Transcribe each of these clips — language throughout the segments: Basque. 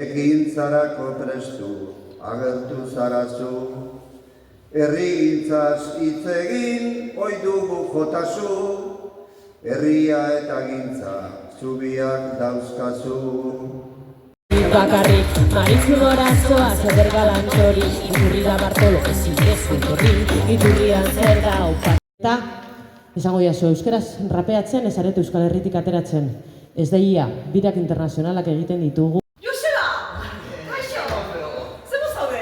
Ekintzarako prestu agertu zarazu, herrigintzaz hitz egin ohi dugu jotazu, herria eta gintza zubiak dauzkazu. Bakarrik, Marizu Morazoa, Zeder Galantori, Iturri da Bartolo, ezin ezu etorri, Iturrian zer da opa. Eta, esango jaso, euskaraz rapeatzen, ez aretu Euskal Herritik ateratzen. Ez da ia, birak internazionalak egiten ditugu. Joseba! Kaixo! Zemo zaude?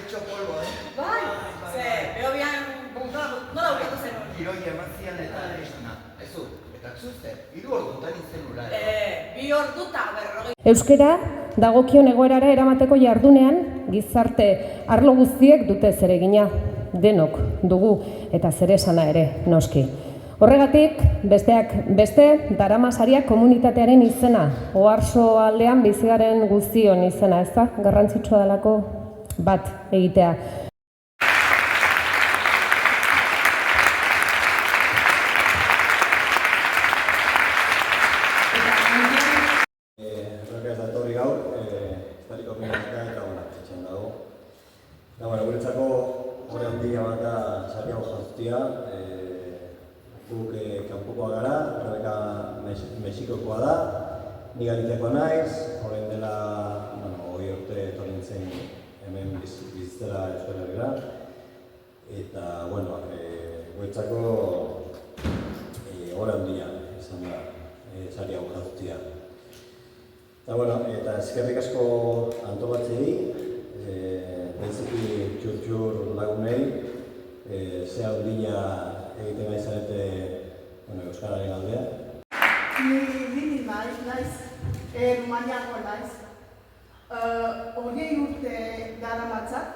Etxo polvo, Bai, ze, behobian nola aurkatu zenun? Giroi emarzian eta esna. Ezu, eta txuste, 3 ordutan izenura. 2 ordu eta 40. Euskara dagokion egoerara eramateko jardunean gizarte arlo guztiek dute zeregina, denok dugu eta zeresana ere noski. Horregatik, besteak beste, Daramasaria komunitatearen izena, Oarso aldean bizigaren guztion izena, ez da? Garrantzitsua delako bat egitea. Ez da etorri gaur, estariko komunika eta etxean dago. Guretzako hori handia bat da Sarriago jantzia, guk kanpokoa gara, Rebeka Mexikokoa da, ni Galiziakoa naiz, horren dela 20 urte etorri nintzen hemen bizitzera Euskal Herrira. Eta, guretzako hori handia izan da Sarriago jantzia. Eta eskerrik asko antolatzei, bereziki txur lagunei, ze handia egiten nahi zarete Euskararen aldea. Ni naiz, Rumaniako naiz. 20 urte daramatzat,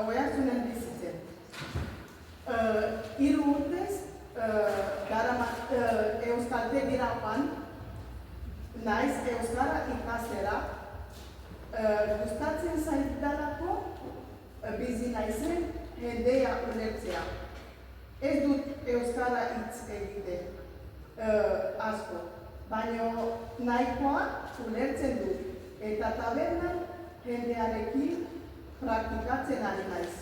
Oiartzunen bizitzen. 3 urtez, euskaltegira joan, naiz euskara ikastera, gustatzen zaidalako bizi naizen jendea ulertzea. Ez dut euskara hitz egiten asko, baina nahikoa ulertzen dut eta tabernan jendearekin praktikatzen ari naiz.